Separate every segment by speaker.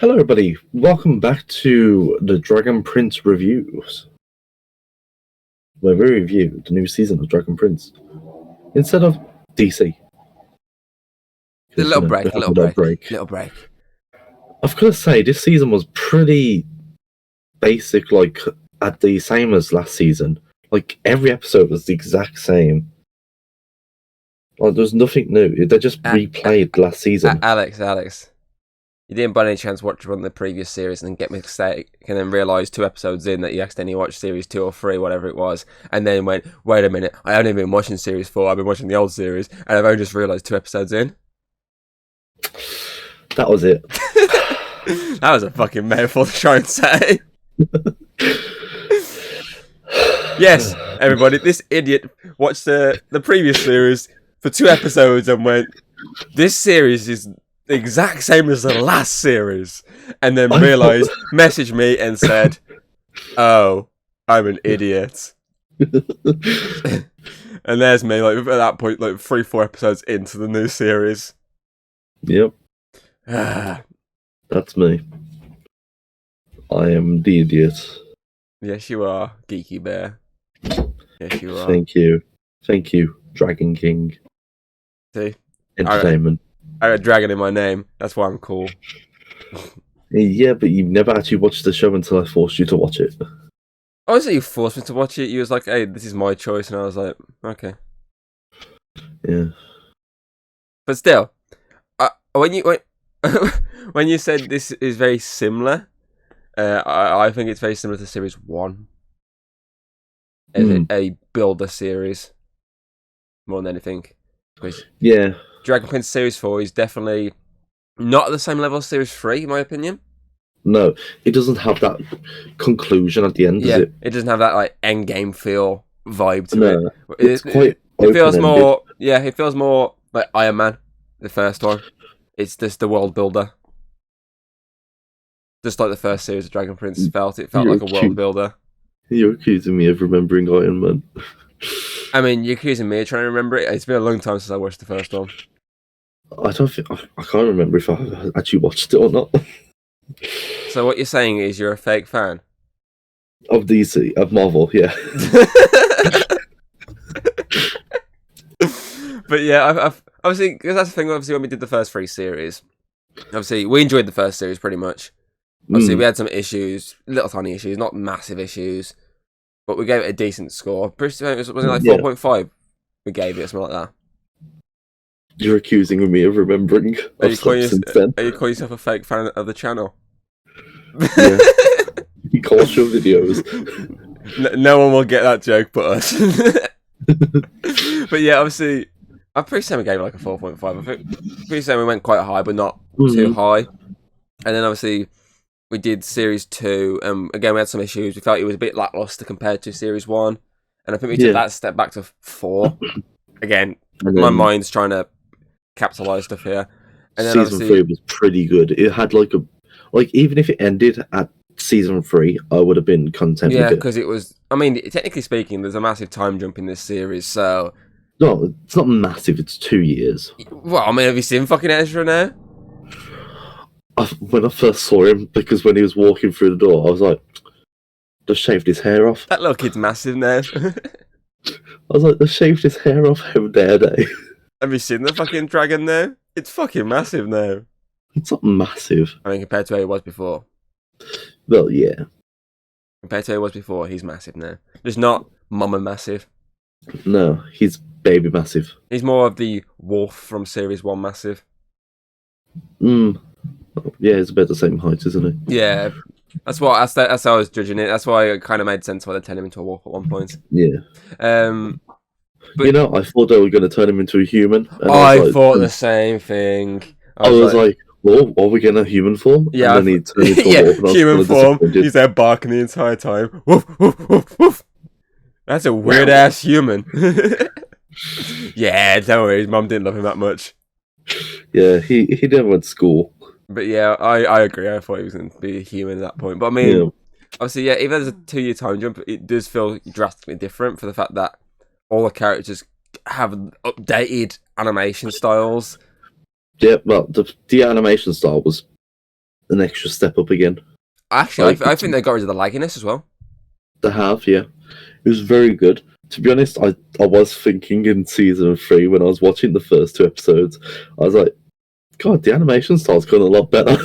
Speaker 1: Hello, everybody. Welcome back to the Dragon Prince reviews, where we review the new season of Dragon Prince instead of DC.
Speaker 2: A little break.
Speaker 1: I've got to say, this season was pretty basic, like at the same as last season. Like every episode was the exact same. Like there's nothing new. They just replayed last season.
Speaker 2: Alex, you didn't by any chance watch one of the previous series and then get mistake and then realise 2 episodes in that you accidentally watched series 2 or 3, whatever it was, and then went, wait a minute, I only been watching series 4, I've been watching the old series, and I've only just realised 2 episodes in.
Speaker 1: That was it.
Speaker 2: That was a fucking metaphor to try and say. Yes, everybody, this idiot watched the previous series for 2 episodes and went, this series is the exact same as the last series, and then realised, messaged me and said, oh, I'm an idiot. And there's me, like, at that point, like 3-4 episodes into the new series.
Speaker 1: Yep. That's me. I am the idiot.
Speaker 2: Yes, you are, Geeky Bear. Yes, you are.
Speaker 1: Thank you, Dragon King.
Speaker 2: See?
Speaker 1: Entertainment.
Speaker 2: I got a dragon in my name. That's why I'm cool.
Speaker 1: Yeah, but you never actually watched the show until I forced you to watch it.
Speaker 2: Honestly, you forced me to watch it. You was like, hey, this is my choice. And I was like, okay.
Speaker 1: Yeah.
Speaker 2: But still, when you said this is very similar, I think it's very similar to Series 1. As a builder series. More than anything.
Speaker 1: Yeah.
Speaker 2: Dragon Prince Series 4 is definitely not at the same level as Series 3, in my opinion.
Speaker 1: No, it doesn't have that conclusion at the end, does it?
Speaker 2: It doesn't have that like endgame feel vibe to
Speaker 1: it. It's quite
Speaker 2: it feels more, it feels more like Iron Man, the first one. It's just the world builder. Just like the first series of Dragon Prince felt. It felt like a world builder.
Speaker 1: You're accusing me of remembering Iron Man.
Speaker 2: I mean, you're accusing me of trying to remember it. It's been a long time since I watched the first one.
Speaker 1: I can't remember if I actually watched it or not.
Speaker 2: So what you're saying is you're a fake fan?
Speaker 1: Of DC, of Marvel, yeah.
Speaker 2: But yeah, I've obviously, because that's the thing, obviously when we did the first 3 series, obviously we enjoyed the first series pretty much. Obviously we had some issues, little tiny issues, not massive issues, but we gave it a decent score. Was it like 4.5 we gave it, or something like that? You're
Speaker 1: accusing me of remembering.
Speaker 2: Are you calling yourself a fake fan of the channel?
Speaker 1: Yeah. You watch your videos.
Speaker 2: No one will get that joke but us. But yeah, obviously, I'm pretty sure we gave it like a 4.5. I think pretty sure we went quite high, but not too high. And then obviously, we did Series 2. Again, we had some issues. We felt it was a bit lackluster compared to Series 1. And I think we took that step back to 4. Again, my mind's trying to capitalise stuff here. And then
Speaker 1: Season 3 was pretty good. It had like even if it ended at Season 3, I would have been content with it.
Speaker 2: Yeah, because it was, I mean, technically speaking, there's a massive time jump in this series, so...
Speaker 1: No, it's not massive, it's 2 years.
Speaker 2: Well, I mean, have you seen fucking Ezra now?
Speaker 1: When I first saw him, because when he was walking through the door, I was like, just shaved his hair off.
Speaker 2: That little kid's massive now.
Speaker 1: I was like, just shaved his hair off, how dare they?
Speaker 2: Have you seen the fucking dragon now? It's fucking massive now.
Speaker 1: It's not massive.
Speaker 2: I mean, compared to where he was before.
Speaker 1: Well, yeah.
Speaker 2: Compared to where he was before, he's massive now. Just not mama massive.
Speaker 1: No, he's baby massive.
Speaker 2: He's more of the wolf from Series 1 massive.
Speaker 1: Yeah, he's about the same height, isn't he?
Speaker 2: Yeah. That's how I was judging it. That's why it kind of made sense why they turned him into a wolf at one point.
Speaker 1: Yeah.
Speaker 2: But,
Speaker 1: you know, I thought they were going to turn him into a human.
Speaker 2: And I thought the same thing.
Speaker 1: I was like, well, what are we getting a human form?
Speaker 2: Yeah,
Speaker 1: and then he turned into a wolf.
Speaker 2: Human form. He's there barking the entire time. Woof, woof, woof, woof. That's a weird ass human. Yeah, don't worry. His mum didn't love him that much.
Speaker 1: Yeah, he never went to school.
Speaker 2: But yeah, I agree. I thought he was going to be a human at that point. But I mean, obviously, yeah, even there's a 2-year time jump, it does feel drastically different for the fact that all the characters have updated animation styles.
Speaker 1: Yeah, well, the animation style was an extra step up again.
Speaker 2: Actually, I think they got rid of the lagginess as well.
Speaker 1: They have, yeah. It was very good. To be honest, I was thinking in season 3 when I was watching the first 2 episodes, I was like, God, the animation style's gotten a lot better.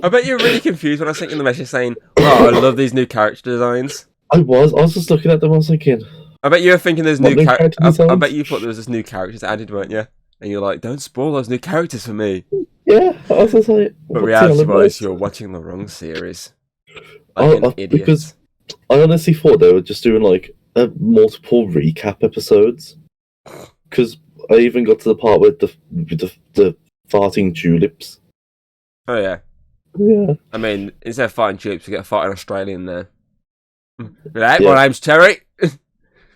Speaker 2: I bet you're really confused when I sent you the message saying, "Wow, I love these new character designs."
Speaker 1: I was just looking at them, I was thinking...
Speaker 2: I bet you were thinking there's new characters. I
Speaker 1: designs?
Speaker 2: bet you thought there was this new characters added, weren't you? And you're like, don't spoil those new characters for me.
Speaker 1: Yeah, I was just like...
Speaker 2: But reality-wise, you're watching the wrong series. Like an idiot.
Speaker 1: Because I honestly thought they were just doing, like, multiple recap episodes. Because I even got to the part with the farting tulips.
Speaker 2: Oh, yeah.
Speaker 1: Yeah.
Speaker 2: I mean, instead of farting tulips, we get a farting Australian there. Right, yeah. My name's Terry.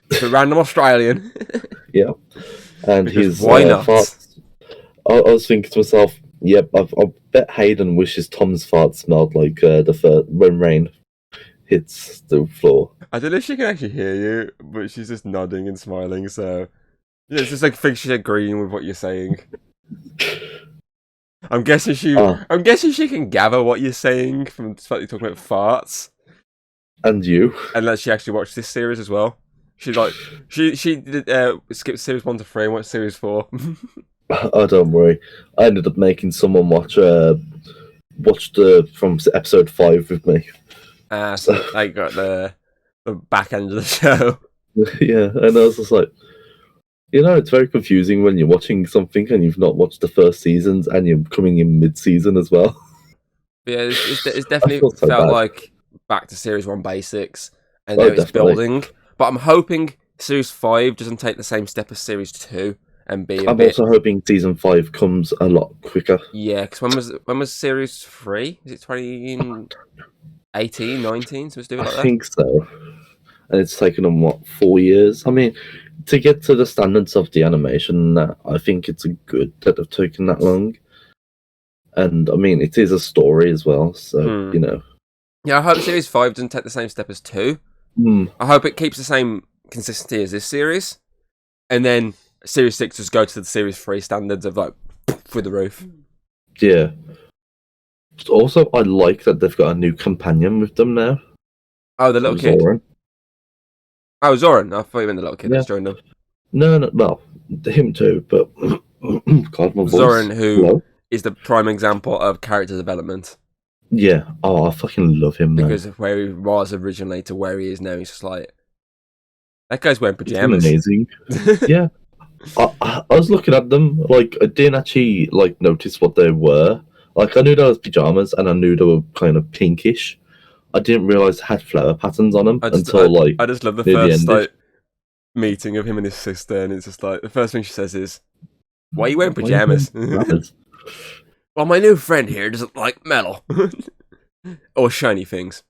Speaker 2: It's a random Australian.
Speaker 1: Yeah. And his
Speaker 2: why not?
Speaker 1: farts. I was thinking to myself, yep, I bet Hayden wishes Tom's fart smelled like when rain hits the floor.
Speaker 2: I don't know if she can actually hear you, but she's just nodding and smiling, so... Yeah, it's just like, I think she's agreeing with what you're saying. I'm guessing she can gather what you're saying from the fact you're talking about farts.
Speaker 1: And you.
Speaker 2: Unless she actually watched this series as well. She did skip series 1 to 3 and watched series 4.
Speaker 1: Oh, don't worry. I ended up making someone watch from episode 5 with me.
Speaker 2: So I got the back end of the show.
Speaker 1: Yeah, and I was just like, it's very confusing when you're watching something and you've not watched the first seasons and you're coming in mid-season as well.
Speaker 2: Yeah, it's definitely felt like back to series 1 basics, and now it's building. But I'm hoping series 5 doesn't take the same step as series 2 and be. I'm
Speaker 1: also hoping season 5 comes a lot quicker.
Speaker 2: Yeah, because when was series 3? Is it 2018, 19? So let's do it like that.
Speaker 1: I think so. And it's taken them 4 years. I mean, to get to the standards of the animation, I think it's good that they've taken that long. And I mean, it is a story as well, so
Speaker 2: Yeah, I hope series 5 doesn't take the same step as 2. I hope it keeps the same consistency as this series, and then series 6 just go to the series 3 standards of like through the roof.
Speaker 1: Yeah. Also, I like that they've got a new companion with them now.
Speaker 2: Oh, the little kid.
Speaker 1: Zoran.
Speaker 2: Oh, Zoran. I thought you meant the little kid that's joined them.
Speaker 1: No, well, him too, but God, my voice.
Speaker 2: Zoran, who is the prime example of character development.
Speaker 1: Yeah. Oh, I fucking love him, man.
Speaker 2: Because of where he was originally to where he is now, he's just like, that guy's wearing pajamas.
Speaker 1: It's amazing. Yeah. I was looking at them, like, I didn't actually, like, notice what they were. Like, I knew they were pajamas, and I knew they were kind of pinkish. I didn't realise they had flower patterns on them until
Speaker 2: I just love the first, like, meeting of him and his sister, and it's just like, the first thing she says is, why are you wearing pajamas? Well, my new friend here doesn't like metal. Or shiny things.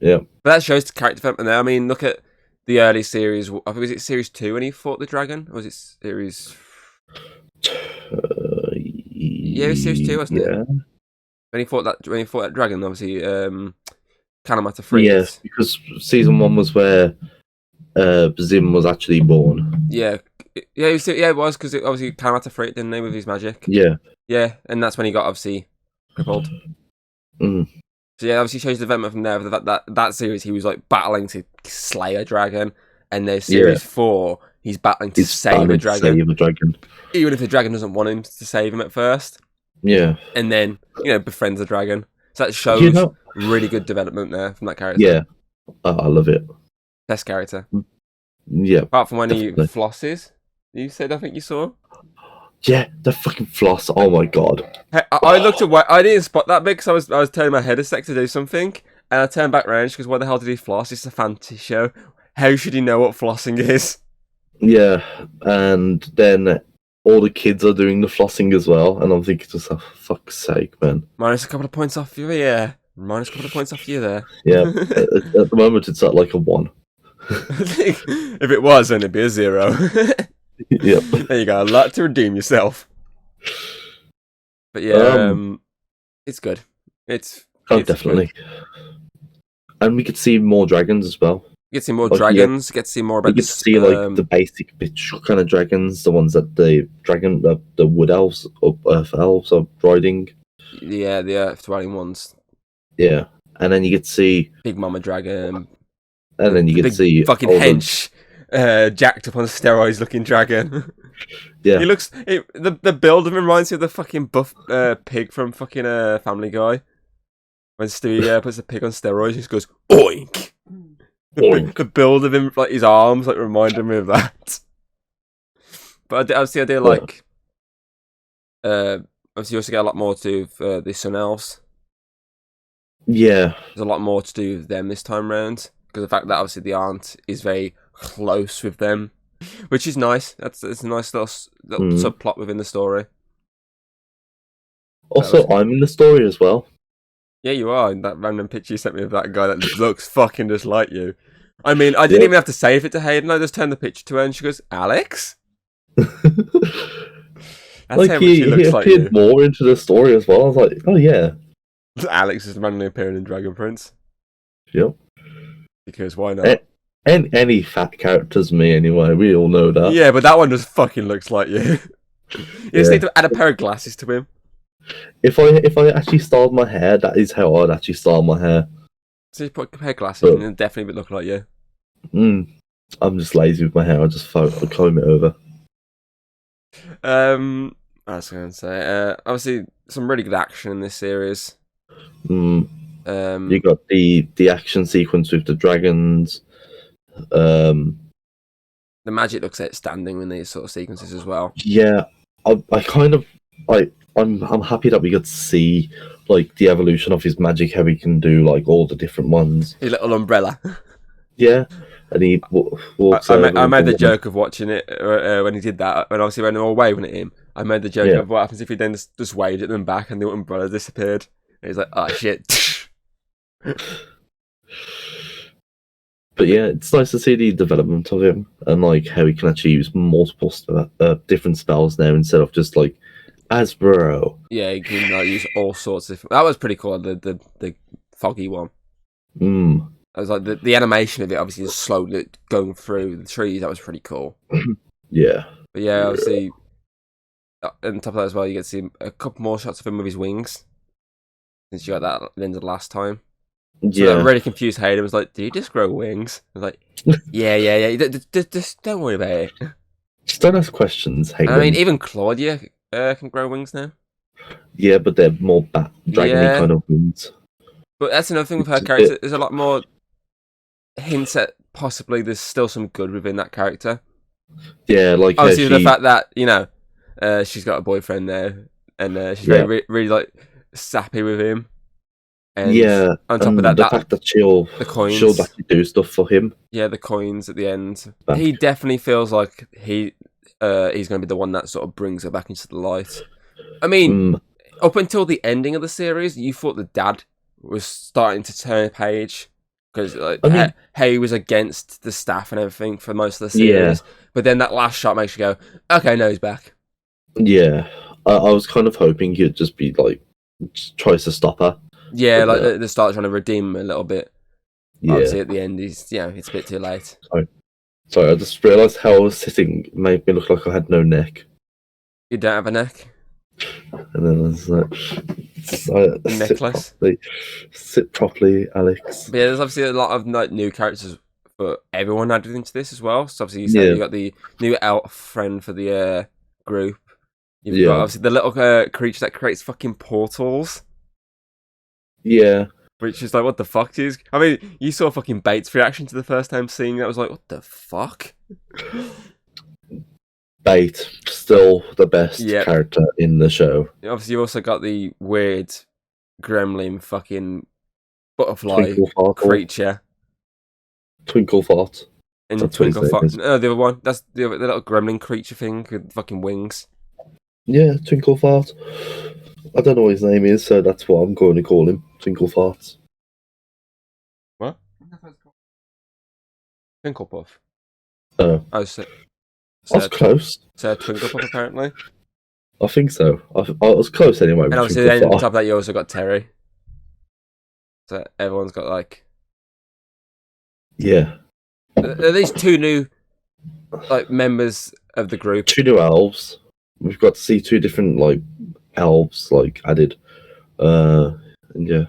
Speaker 1: Yeah.
Speaker 2: But that shows the character development there. I mean, look at the early series. I think, was it series 2 when he fought the dragon? Or was it series... yeah, it was series 2, wasn't it? When he fought that dragon, obviously, Kalamata 3.
Speaker 1: Yes, because season 1 was where Zim was actually born.
Speaker 2: Yeah. Yeah, it was, because obviously Kalamata 3 didn't know with his magic.
Speaker 1: Yeah.
Speaker 2: Yeah, and that's when he got, obviously, crippled. So yeah, obviously shows the development from there. That series, he was like battling to slay a dragon, and there's series 4, he's battling to save a dragon. Even if the dragon doesn't want him to save him at first.
Speaker 1: Yeah.
Speaker 2: And then, befriends the dragon. So that shows really good development there from that character.
Speaker 1: Yeah. Oh, I love it.
Speaker 2: Best character.
Speaker 1: Yeah.
Speaker 2: Apart from when he flosses, you said, I think you saw.
Speaker 1: Yeah, the fucking floss. Oh my god.
Speaker 2: Hey, I looked away. I didn't spot that bit because I was turning my head a sec to do something, and I turned back round because why the hell did he floss? It's a fantasy show. How should he know what flossing is?
Speaker 1: Yeah, and then all the kids are doing the flossing as well, and I'm thinking to myself, fuck's sake, man.
Speaker 2: Minus a couple of points off you, yeah. Minus a couple of points off you there.
Speaker 1: Yeah, at the moment it's at like a 1.
Speaker 2: I think if it was, then it'd be a 0.
Speaker 1: Yep.
Speaker 2: There you go, a lot to redeem yourself. But yeah, it's good. It's
Speaker 1: definitely. Good. And we could see more dragons as well.
Speaker 2: You get to see more dragons. You get to see more about.
Speaker 1: You get to see like the basic bitch kind of dragons, the ones that the wood elves or earth elves are riding.
Speaker 2: Yeah, the Earth dwelling ones.
Speaker 1: Yeah, and then you get to see,
Speaker 2: Big Mama Dragon.
Speaker 1: and then you
Speaker 2: the
Speaker 1: get to
Speaker 2: big
Speaker 1: see
Speaker 2: fucking
Speaker 1: all the
Speaker 2: hench, jacked up on steroids looking dragon.
Speaker 1: yeah.
Speaker 2: He looks. The build of him reminds me of the fucking buff pig from fucking Family Guy. When Stewie puts a pig on steroids, he just goes oink.
Speaker 1: Oink.
Speaker 2: The build of him, like his arms, like reminded me of that. But I see, I do like. Obviously, you also get a lot more to do with the Sun Elves.
Speaker 1: Yeah,
Speaker 2: There's a lot more to do with them this time round because the fact that obviously the aunt is very close with them, which is nice. It's a nice little subplot within the story.
Speaker 1: also I'm in the story as well.
Speaker 2: Yeah, you are. In that random picture you sent me of that guy that looks fucking just like you. I mean, I didn't even have to say it to Hayden. I just turned the picture to her and she goes, "Alex." That's
Speaker 1: Like
Speaker 2: how much
Speaker 1: he
Speaker 2: looks like
Speaker 1: appeared
Speaker 2: you.
Speaker 1: more into the story as well. I was like, oh yeah,
Speaker 2: Alex is randomly appearing in Dragon Prince
Speaker 1: yep.
Speaker 2: because why not?
Speaker 1: Any fat character's me anyway. We all know that.
Speaker 2: Yeah, but that one just fucking looks like you. You just need to add a pair of glasses to him.
Speaker 1: If I actually styled my hair, that is how I'd actually style my hair.
Speaker 2: So you put a pair of glasses and it'll definitely look like you.
Speaker 1: I'm just lazy with my hair. I just comb it over.
Speaker 2: I was going to say, obviously, some really good action in this series.
Speaker 1: You got the action sequence with the dragons.
Speaker 2: The magic looks outstanding in these sort of sequences as well.
Speaker 1: Yeah, I kind of like. I'm happy that we got to see like the evolution of his magic, how he can do like all the different ones.
Speaker 2: His little umbrella.
Speaker 1: Yeah, and he walks.
Speaker 2: I made the joke of watching it when he did that, and obviously when they were all waving at him, I made the joke of what happens if he then just waved at them back and the umbrella disappeared. And he's like, "Oh shit."
Speaker 1: But yeah, it's nice to see the development of him and like how he can actually use multiple different spells now instead of just like Asbro.
Speaker 2: Yeah, he can use all sorts of. That was pretty cool. The foggy one.
Speaker 1: I
Speaker 2: was like the animation of it, obviously, just slowly going through the trees. That was pretty cool.
Speaker 1: Yeah.
Speaker 2: But yeah, obviously, on top of that as well, you get to see a couple more shots of him with his wings. Since you got that at the end of the last time. So
Speaker 1: Yeah.
Speaker 2: that really confused Hayden. Was like, "Do you just grow wings?" I was like, "Yeah. Just don't worry about it."
Speaker 1: Just don't ask questions, Hayden.
Speaker 2: I mean, even Claudia can grow wings now.
Speaker 1: Yeah, but they're more dragony kind of wings.
Speaker 2: But that's another thing with her character. There's a lot more hints at possibly there's still some good within that character.
Speaker 1: Yeah, like
Speaker 2: obviously the fact that she's got a boyfriend now, and she's very really like sappy with him. And on top of that,
Speaker 1: the fact that she'll actually do stuff for him.
Speaker 2: Yeah, the coins at the end. He definitely feels like he's going to be the one that sort of brings her back into the light. I mean, up until the ending of the series, you thought the dad was starting to turn a page because how he was against the staff and everything for most of the series. But then that last shot makes you go, okay, no, he's back.
Speaker 1: Yeah, I was kind of hoping he'd just be like tries to stop her.
Speaker 2: Yeah, but, like they start trying to redeem him a little bit.
Speaker 1: Yeah.
Speaker 2: Obviously, at the end, it's a bit too late.
Speaker 1: Sorry, I just realised how I was sitting made me look like I had no neck.
Speaker 2: You don't have a neck?
Speaker 1: And then I was like,
Speaker 2: necklace?
Speaker 1: Sit properly, Alex.
Speaker 2: But yeah, there's obviously a lot of new characters for everyone added into this as well. So obviously, you said you got the new elf friend for the group. You've got obviously the little creature that creates fucking portals.
Speaker 1: Yeah.
Speaker 2: Which is like, what the fuck, dude? I mean, you saw fucking Bates' reaction to the first time seeing that. I was like, what the fuck?
Speaker 1: Bait, still the best character in the show.
Speaker 2: Obviously, you also got the weird gremlin fucking butterfly creature.
Speaker 1: Twinkle Fart.
Speaker 2: And Twinkle Fart. No, the other one. That's the little gremlin creature thing with fucking wings.
Speaker 1: Yeah, Twinkle Fart. I don't know what his name is, so that's what I'm going to call him. Twinkle Farts.
Speaker 2: What? Twinkle Puff.
Speaker 1: Oh.
Speaker 2: I was
Speaker 1: close.
Speaker 2: So Twinkle Puff, apparently.
Speaker 1: I think so. I was close anyway.
Speaker 2: And obviously, then on top of that, you also got Terry. So everyone's got like.
Speaker 1: Yeah.
Speaker 2: Are these two new members of the group?
Speaker 1: Two new elves. We've got to see two different elves added. And yeah,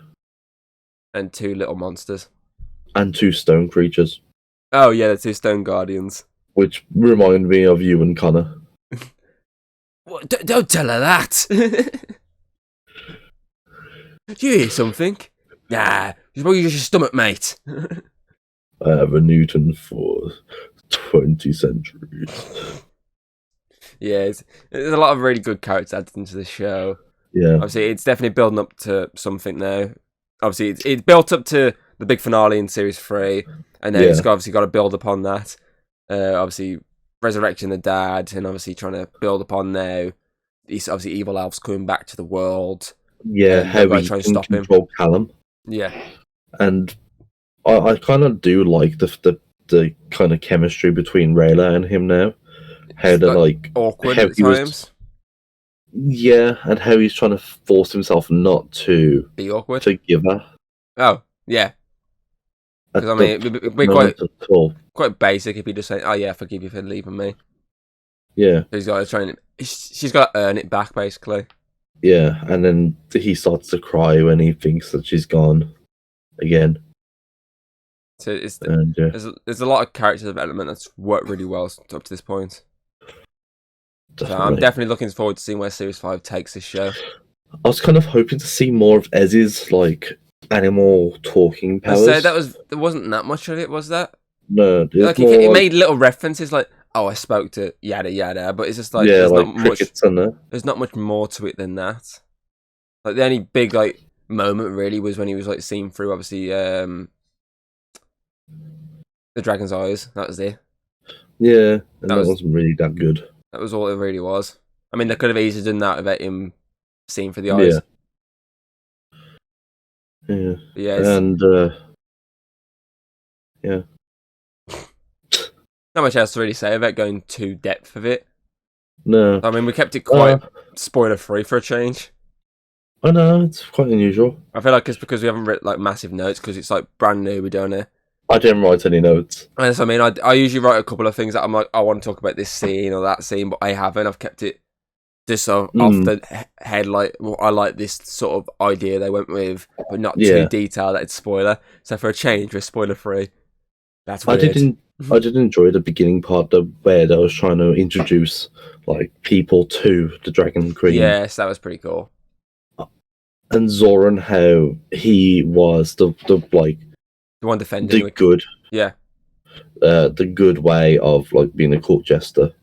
Speaker 2: And 2 little monsters.
Speaker 1: and 2 stone creatures,
Speaker 2: Oh yeah, the 2 stone guardians.
Speaker 1: which remind me of you and Connor.
Speaker 2: What? Don't tell her that. Do you hear something? Nah, it's probably just your stomach, mate.
Speaker 1: I have a Newton for 20 centuries.
Speaker 2: Yeah, there's a lot of really good characters added into the show.
Speaker 1: Yeah,
Speaker 2: Obviously, it's definitely building up to something now. Obviously, it's built up to the big finale in series 3, and then it's obviously got to build upon that. Obviously, resurrecting the dad, and obviously trying to build upon now. These obviously evil elves coming back to the world.
Speaker 1: yeah, how
Speaker 2: they're
Speaker 1: he
Speaker 2: trying to
Speaker 1: can
Speaker 2: stop him.
Speaker 1: control Callum.
Speaker 2: Yeah,
Speaker 1: And I kind of do like the kind of chemistry between Rayla and him now. How they're like
Speaker 2: awkward
Speaker 1: how
Speaker 2: at
Speaker 1: he was-
Speaker 2: times.
Speaker 1: Yeah, and how he's trying to force himself not to
Speaker 2: Be awkward.
Speaker 1: forgive her.
Speaker 2: Oh, yeah.
Speaker 1: At
Speaker 2: Because I mean,
Speaker 1: the
Speaker 2: we're
Speaker 1: moment at all.
Speaker 2: quite basic if he just say, "Oh yeah, forgive you for leaving me."
Speaker 1: Yeah,
Speaker 2: He's got to try and she's got to earn it back, basically.
Speaker 1: yeah, and then he starts to cry when he thinks that she's gone again.
Speaker 2: So it's
Speaker 1: And yeah,
Speaker 2: there's a lot of character development that's worked really well up to this point.
Speaker 1: definitely.
Speaker 2: So I'm definitely looking forward to seeing where Series 5 takes this show.
Speaker 1: I was kind of hoping to see more of Ez's like animal talking
Speaker 2: I
Speaker 1: powers.
Speaker 2: say there wasn't that much of it, was that?
Speaker 1: No, it's
Speaker 2: Like
Speaker 1: more
Speaker 2: it
Speaker 1: like,
Speaker 2: made little references like, "Oh, I spoke to yada yada," but it's just like
Speaker 1: yeah,
Speaker 2: there's
Speaker 1: like
Speaker 2: not much.
Speaker 1: crickets and that.
Speaker 2: There's not much more to it than that. Like the only big like moment really was when he was like seen through obviously the dragon's eyes. That was it.
Speaker 1: Yeah, and that
Speaker 2: was-
Speaker 1: wasn't really that good.
Speaker 2: That was all it really was. I mean, they could have easily done that without him seeing through the eyes.
Speaker 1: Yeah,
Speaker 2: But yeah, it's
Speaker 1: and yeah,
Speaker 2: not much else to really say about going too depth of it.
Speaker 1: no,
Speaker 2: I mean, we kept it quite spoiler free for a change.
Speaker 1: I know it's quite unusual.
Speaker 2: I feel like it's because we haven't written like massive notes because it's like brand new. We don't know.
Speaker 1: I didn't write any notes.
Speaker 2: And so, I mean, I usually write a couple of things that I'm like, I want to talk about this scene or that scene, but I haven't. I've kept it just sort of off the head. Like, well, I like this sort of idea they went with, but not too detailed that it's spoiler. So for a change, we're spoiler free. That's weird.
Speaker 1: I did enjoy the beginning part where they was trying to introduce like people to the Dragon Queen.
Speaker 2: Yes, that was pretty cool.
Speaker 1: And Zoran, how he was the like
Speaker 2: The one defending
Speaker 1: the good,
Speaker 2: yeah,
Speaker 1: the good way of like being a court jester.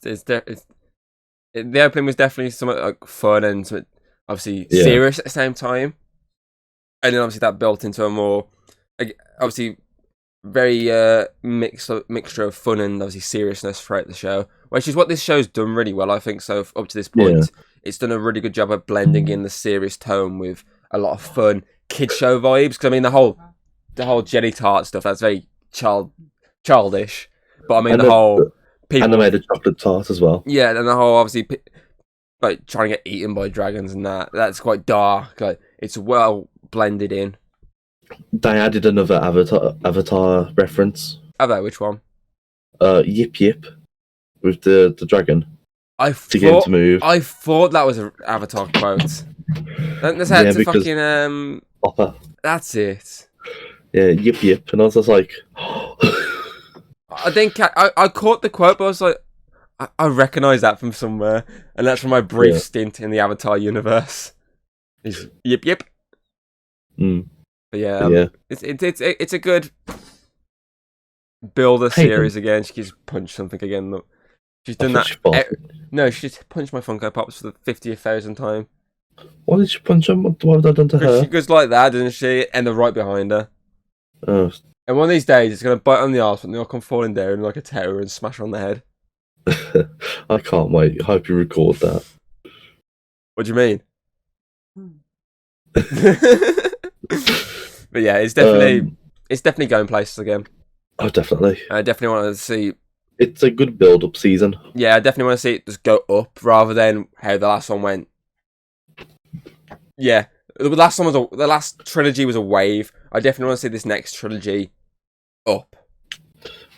Speaker 2: The opening was definitely somewhat like fun and somewhat, obviously serious at the same time, and then obviously that built into a more obviously very mixture of fun and obviously seriousness throughout the show, which is what this show's done really well. I think so up to this point. It's done a really good job of blending in the serious tone with a lot of fun kid show vibes. Because I mean, the whole jelly tart stuff, that's very childish. But I mean,
Speaker 1: and
Speaker 2: the whole people,
Speaker 1: and they made a chocolate tart as well.
Speaker 2: yeah, and the whole obviously like trying to get eaten by dragons and that's quite dark. Like it's well blended in.
Speaker 1: They added another Avatar reference.
Speaker 2: Oh, which one?
Speaker 1: Yip Yip with the dragon.
Speaker 2: I
Speaker 1: to get him to move.
Speaker 2: I thought that was an Avatar quote. That's how to fucking
Speaker 1: Hopper.
Speaker 2: That's it.
Speaker 1: Yeah, Yip Yip, and I was just like,
Speaker 2: I think I caught the quote, but I was like, I recognise that from somewhere, and that's from my brief stint in the Avatar universe. Is Yip Yip.
Speaker 1: Mm.
Speaker 2: But yeah, it's a good builder series again. She just punched something again. Look, she's done that. No, she just punched my Funko Pops for the 50,000th time.
Speaker 1: Why did she punch him? What have I done to her?
Speaker 2: She goes like that, doesn't she? And they're right behind her.
Speaker 1: Oh.
Speaker 2: And one of these days, it's going to bite on the arse, and they'll come falling down like a tower and smash her on the head.
Speaker 1: I can't wait. I hope you record that.
Speaker 2: What do you mean? But yeah, it's definitely going places again.
Speaker 1: Oh, definitely.
Speaker 2: I definitely want to see.
Speaker 1: It's a good build-up season.
Speaker 2: Yeah, I definitely want to see it just go up rather than how the last one went. Yeah, the last trilogy was a wave. I definitely want to see this next trilogy up.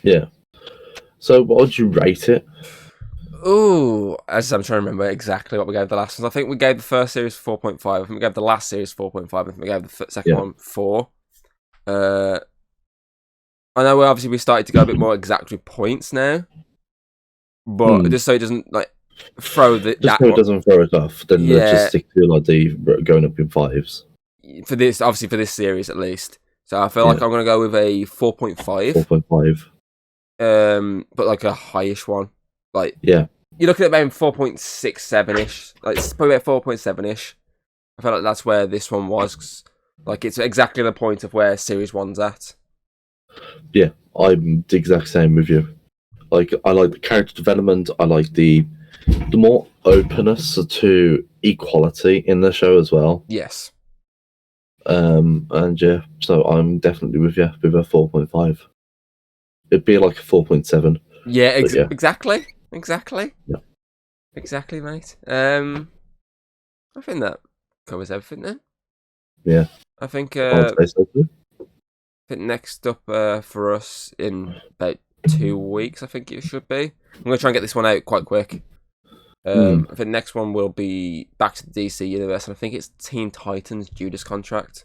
Speaker 1: Yeah. So, what would you rate it?
Speaker 2: Ooh, as I'm trying to remember exactly what we gave the last one. I think we gave the first series 4.5. I think we gave the last series 4.5. I think we gave the second one 4. I know obviously we started to go a bit more exact with points now, but just so it doesn't like throw
Speaker 1: just so it doesn't throw it off, then let's just stick to like the going up in 5s.
Speaker 2: For this, obviously for this series at least. So I feel like I'm gonna go with a 4.5.
Speaker 1: 4.5.
Speaker 2: But like a highish one. Like
Speaker 1: you're
Speaker 2: looking at maybe 4.67ish. Like it's probably about 4.7ish. I feel like that's where this one was. 'Cause, like it's exactly the point of where series 1's at.
Speaker 1: Yeah, I'm the exact same with you. Like I like the character development. I like the more openness to equality in the show as well.
Speaker 2: Yes.
Speaker 1: And yeah, so I'm definitely with you with a 4.5. It'd be like a 4.7.
Speaker 2: Yeah,
Speaker 1: yeah.
Speaker 2: Exactly.
Speaker 1: Yeah.
Speaker 2: Exactly, mate. I think that covers everything then.
Speaker 1: Yeah.
Speaker 2: I think
Speaker 1: I'd say so too.
Speaker 2: I think next up for us in about 2 weeks, I think it should be. I'm gonna try and get this one out quite quick. I think the next one will be back to the DC universe, and I think it's Teen Titans Judas Contract.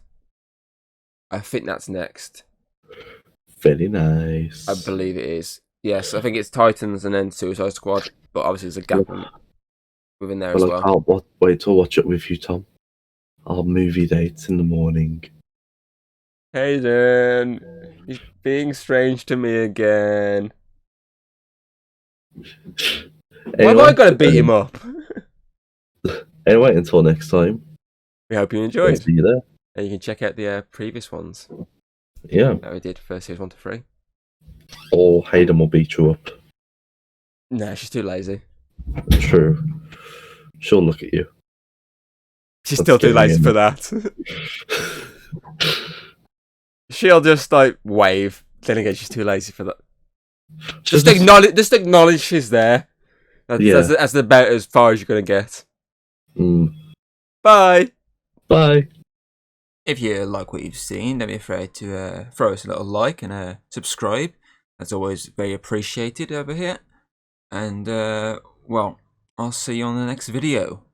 Speaker 2: I think that's next.
Speaker 1: Very nice.
Speaker 2: I believe it is. Yes, I think it's Titans and then Suicide Squad, but obviously there's a gap within there as well.
Speaker 1: I can't wait to watch it with you, Tom. Our movie dates in the morning.
Speaker 2: Hayden, he's being strange to me again. Why have I got to beat him up?
Speaker 1: Anyway, until next time.
Speaker 2: We hope you enjoyed.
Speaker 1: See you there.
Speaker 2: And you can check out the previous ones.
Speaker 1: Yeah.
Speaker 2: That we did for series 1 to 3.
Speaker 1: Or Hayden will beat you up.
Speaker 2: Nah, she's too lazy.
Speaker 1: True. She'll look at you.
Speaker 2: She's still too lazy for that. She'll just like wave. Then again, she's too lazy for that. Just acknowledge she's there. That's about as far as you're gonna get. Bye.
Speaker 1: Bye.
Speaker 3: If you like what you've seen, don't be afraid to throw us a little like and subscribe. That's always very appreciated over here. And well, I'll see you on the next video.